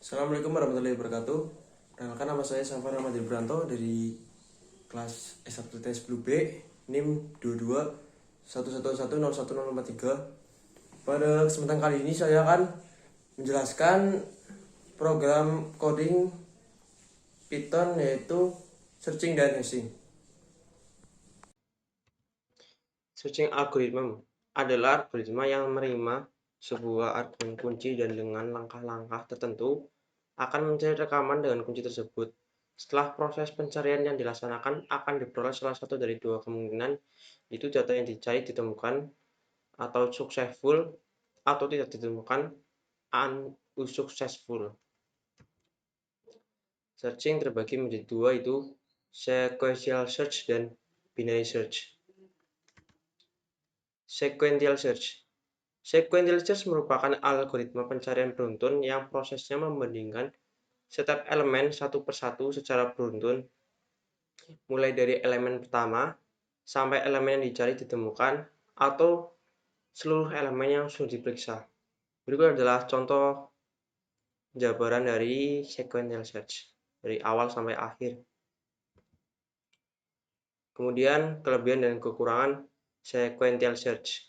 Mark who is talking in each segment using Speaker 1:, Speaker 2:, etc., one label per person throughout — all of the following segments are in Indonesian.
Speaker 1: Assalamualaikum warahmatullahi wabarakatuh. Perkenalkan, nama saya Safar Ahmad Branto dari kelas S1 TS Blue B, NIM 2211101043. Pada kesempatan kali ini saya akan menjelaskan program coding Python, yaitu searching dan hashing. Searching algorithm adalah algoritma yang menerima sebuah argumen kunci dan dengan langkah-langkah tertentu akan mencari rekaman dengan kunci tersebut. Setelah proses pencarian yang dilaksanakan, akan diperoleh salah satu dari dua kemungkinan, yaitu data yang dicari ditemukan atau successful, atau tidak ditemukan unsuccessful. Searching terbagi menjadi dua, yaitu sequential search dan binary search. Sequential search. Sequential search merupakan algoritma pencarian beruntun yang prosesnya membandingkan setiap elemen satu persatu secara beruntun, mulai dari elemen pertama sampai elemen yang dicari ditemukan atau seluruh elemen yang sudah diperiksa. Berikut adalah contoh jabaran dari sequential search dari awal sampai akhir. Kemudian kelebihan dan kekurangan sequential search.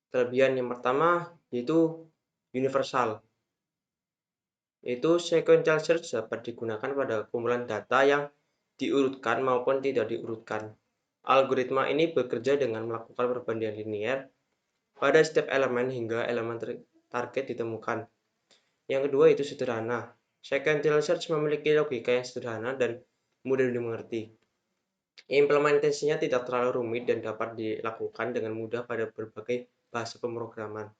Speaker 1: Kelebihan yang pertama yaitu universal. Yaitu sequential search dapat digunakan pada kumpulan data yang diurutkan maupun tidak diurutkan. Algoritma ini bekerja dengan melakukan perbandingan linear pada setiap elemen hingga elemen target ditemukan. Yang kedua itu sederhana. Sequential search memiliki logika yang sederhana dan mudah dimengerti. Implementasinya tidak terlalu rumit dan dapat dilakukan dengan mudah pada berbagai bahasa pemrograman.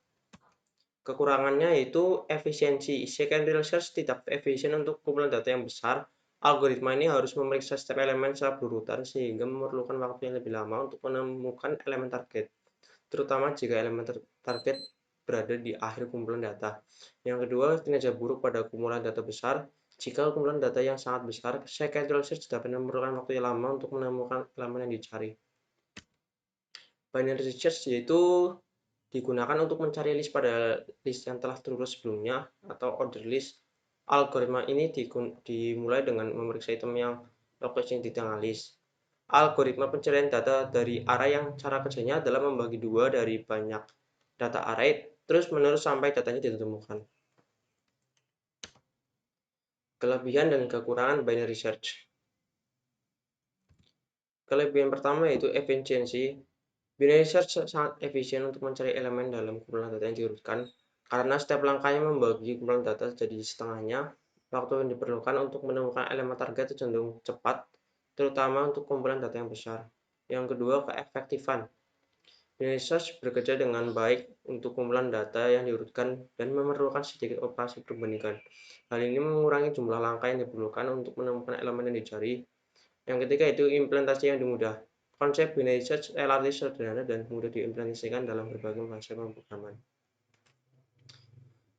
Speaker 1: Kekurangannya yaitu efisiensi. Sequential search tidak efisien untuk kumpulan data yang besar. Algoritma ini harus memeriksa setiap elemen secara berurutan sehingga memerlukan waktu yang lebih lama untuk menemukan elemen target, terutama jika elemen target berada di akhir kumpulan data. Yang kedua, kinerja buruk pada kumpulan data besar. Jika kumpulan data yang sangat besar, sequential search dapat memerlukan waktu yang lama untuk menemukan elemen yang dicari. Binary search yaitu digunakan untuk mencari list pada list yang telah terurus sebelumnya atau order list. Algoritma ini dimulai dengan memeriksa item yang lokasinya di tengah list. Algoritma pencarian data dari array yang cara kerjanya adalah membagi dua dari banyak data array terus menerus sampai datanya ditemukan. Kelebihan dan kekurangan binary search. Kelebihan pertama yaitu efisiensi. Binary search sangat efisien untuk mencari elemen dalam kumpulan data yang diurutkan, karena setiap langkahnya membagi kumpulan data jadi setengahnya. Waktu yang diperlukan untuk menemukan elemen target cenderung cepat, terutama untuk kumpulan data yang besar. Yang kedua, keefektifan. Binary search bekerja dengan baik untuk kumpulan data yang diurutkan dan memerlukan sedikit operasi perbandingan. Hal ini mengurangi jumlah langkah yang diperlukan untuk menemukan elemen yang dicari. Yang ketiga itu implementasi yang mudah. Konsep binary search relatif sederhana dan mudah diimplementasikan dalam berbagai bahasa pemrograman.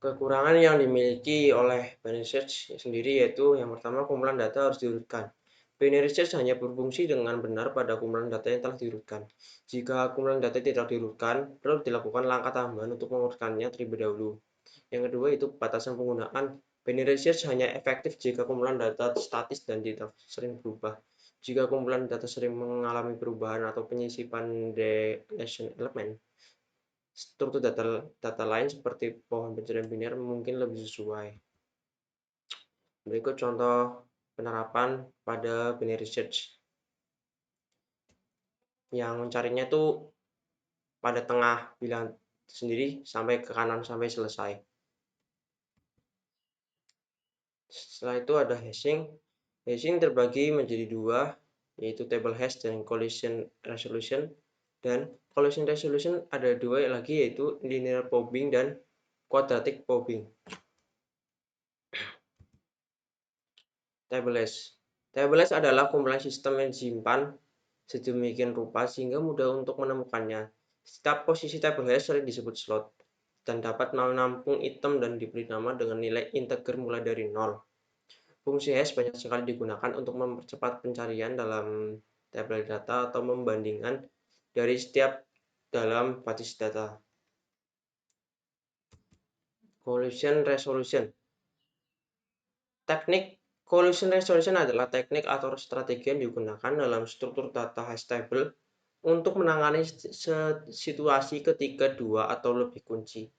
Speaker 1: Kekurangan yang dimiliki oleh binary search sendiri yaitu yang pertama, kumpulan data harus diurutkan. Binary search hanya berfungsi dengan benar pada kumpulan data yang telah diurutkan. Jika kumpulan data tidak diurutkan, perlu dilakukan langkah tambahan untuk mengurutkannya terlebih dahulu. Yang kedua itu batasan penggunaan. Binary search hanya efektif jika kumpulan data statis dan tidak sering berubah. Jika kumpulan data sering mengalami perubahan atau penyisipan deletion element, struktur data lain seperti pohon pencarian biner mungkin lebih sesuai. Berikut contoh penerapan pada binary search. Yang mencarinya itu pada tengah bilangan sendiri sampai ke kanan sampai selesai. Setelah itu ada hashing. Hashing terbagi menjadi dua, yaitu table hash dan collision resolution. Dan collision resolution ada dua lagi, yaitu linear probing dan quadratic probing. Table hash. Table hash adalah kumpulan sistem yang disimpan sedemikian rupa sehingga mudah untuk menemukannya. Setiap posisi table hash sering disebut slot dan dapat menampung item dan diberi nama dengan nilai integer mulai dari 0. Fungsi hash banyak sekali digunakan untuk mempercepat pencarian dalam tabel data atau membandingkan dari setiap dalam basis data. Collision resolution. Teknik collision resolution adalah teknik atau strategi yang digunakan dalam struktur data hash table untuk menangani situasi ketika dua atau lebih kunci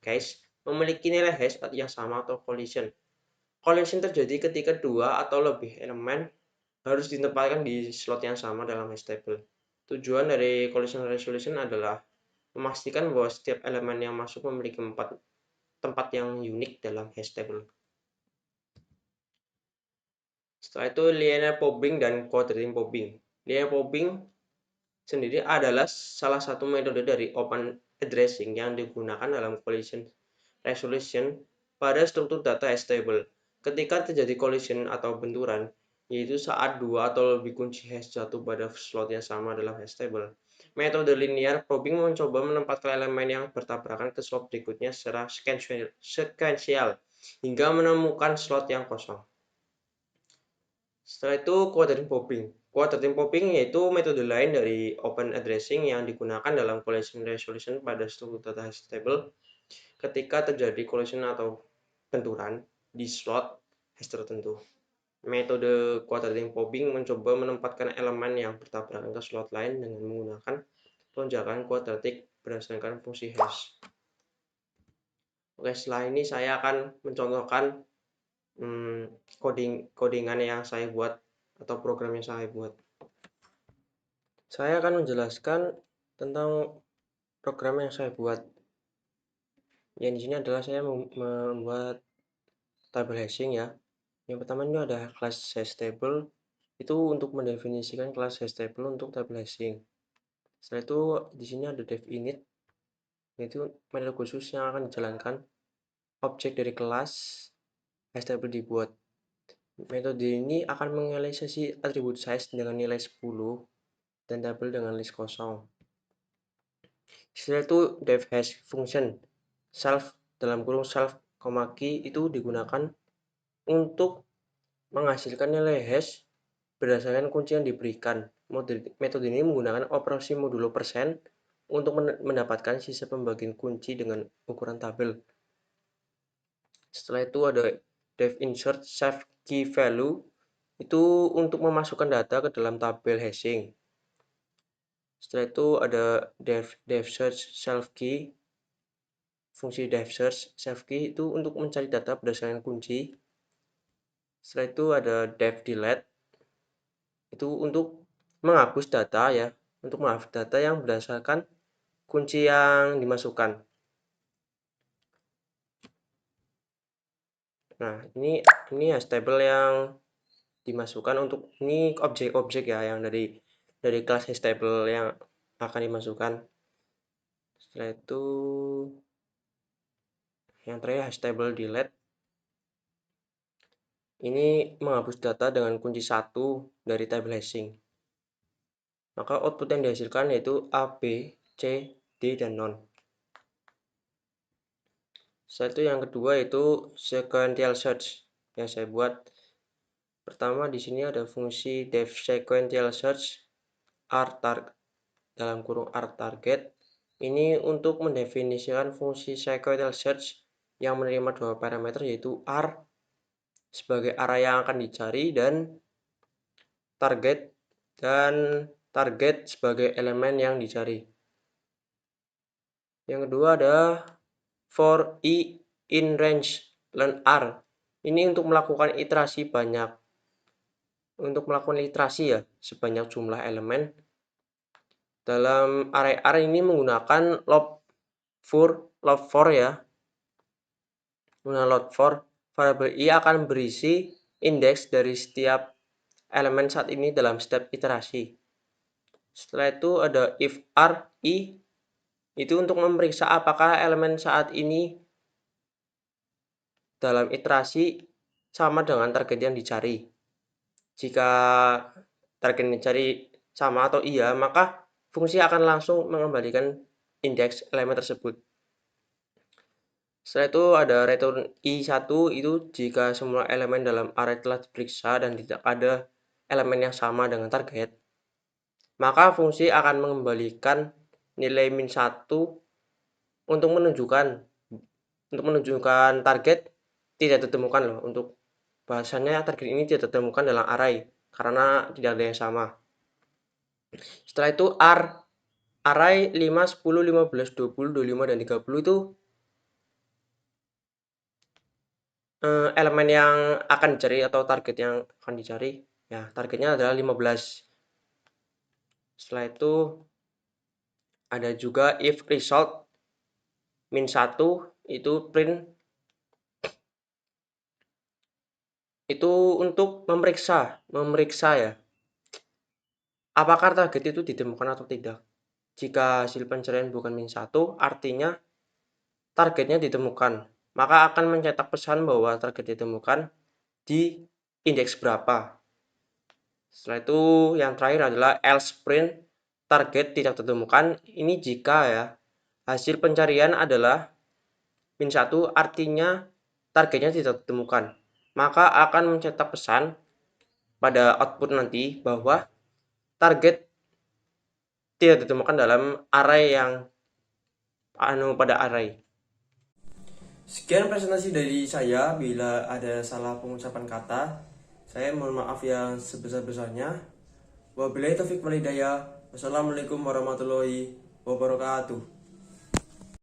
Speaker 1: cache memiliki nilai hash yang sama atau collision. Collision terjadi ketika dua atau lebih elemen harus ditempatkan di slot yang sama dalam hash table. Tujuan dari collision resolution adalah memastikan bahwa setiap elemen yang masuk memiliki tempat yang unik dalam hash table. Setelah itu linear popping dan quadratic popping. Linear popping sendiri adalah salah satu metode dari open addressing yang digunakan dalam collision resolution pada struktur data hash table. Ketika terjadi collision atau benturan, yaitu saat dua atau lebih kunci hash jatuh pada slot yang sama dalam hash table. Metode linear probing mencoba menempatkan elemen yang bertabrakan ke slot berikutnya secara sekuensial hingga menemukan slot yang kosong. Setelah itu quadratic popping. Quadratic popping yaitu metode lain dari open addressing yang digunakan dalam collision resolution pada struktur data hash table ketika terjadi collision atau benturan di slot hash tertentu. Metode quadratic popping mencoba menempatkan elemen yang bertabrakan ke slot lain dengan menggunakan lonjakan kuadratik berdasarkan fungsi hash. Oke, setelah ini saya akan mencontohkan codingan yang saya buat atau program yang saya buat. Saya akan menjelaskan tentang program yang saya buat. Yang di sini adalah saya membuat table hashing ya. Yang pertama ini ada class hash table, itu untuk mendefinisikan kelas hash table untuk table hashing. Setelah itu di sini ada dev init, yaitu metode khusus yang akan dijalankan objek dari kelas hash table dibuat. Metode ini akan menganalisis atribut size dengan nilai 10 dan tabel dengan list kosong. Setelah itu dev hash function self dalam kurung self, key itu digunakan untuk menghasilkan nilai hash berdasarkan kunci yang diberikan. Metode ini menggunakan operasi modulo persen untuk mendapatkan sisa pembagian kunci dengan ukuran tabel. Setelah itu ada dev insert save key value, itu untuk memasukkan data ke dalam tabel hashing. Setelah itu ada dev search self key. Fungsi dev search self key itu untuk mencari data berdasarkan kunci. Setelah itu ada dev delete, itu untuk menghapus data ya, untuk menghapus data yang berdasarkan kunci yang dimasukkan. Nah, ini hash table yang dimasukkan untuk ini objek-objek ya yang dari kelas hash table yang akan dimasukkan. Setelah itu yang terakhir hash table delete. Ini menghapus data dengan kunci 1 dari table hashing. Maka output yang dihasilkan yaitu A, B, C, D, dan non. Setelah itu yang kedua itu sequential search yang saya buat. Pertama di sini ada fungsi dev sequential search dalam kurung r_target. Ini untuk mendefinisikan fungsi sequential search yang menerima dua parameter yaitu r sebagai area yang akan dicari dan target sebagai elemen yang dicari. Yang kedua ada for i in range len r. Ini untuk melakukan iterasi banyak. Untuk melakukan iterasi ya sebanyak jumlah elemen. Dalam array r ini menggunakan load for ya. Menggunakan load for, variabel i akan berisi indeks dari setiap elemen saat ini dalam step iterasi. Setelah itu ada if r i, itu untuk memeriksa apakah elemen saat ini dalam iterasi sama dengan target yang dicari. Jika target yang dicari sama atau iya, maka fungsi akan langsung mengembalikan indeks elemen tersebut. Setelah itu ada return i1, itu jika semua elemen dalam array telah diperiksa dan tidak ada elemen yang sama dengan target, maka fungsi akan mengembalikan nilai min 1 untuk menunjukkan untuk menunjukkan target tidak ditemukan loh. Untuk bahasanya target ini tidak ditemukan dalam array karena tidak ada yang sama. Setelah itu array 5, 10, 15, 20, 25, dan 30 itu elemen yang akan dicari atau target yang akan dicari. Ya, targetnya adalah 15. Setelah itu ada juga if result min 1 itu print itu untuk memeriksa ya, apakah target itu ditemukan atau tidak. Jika hasil pencarian bukan min 1, artinya targetnya ditemukan. Maka akan mencetak pesan bahwa target ditemukan di indeks berapa. Setelah itu yang terakhir adalah else print target tidak ditemukan. Ini jika ya hasil pencarian adalah min 1, artinya targetnya tidak ditemukan. Maka akan mencetak pesan pada output nanti bahwa target tidak ditemukan dalam array yang pada array. Sekian presentasi dari saya. Bila ada salah pengucapan kata, saya mohon maaf yang sebesar-besarnya. Wabillahi taufiq wal hidayah. Wassalamualaikum warahmatullahi wabarakatuh.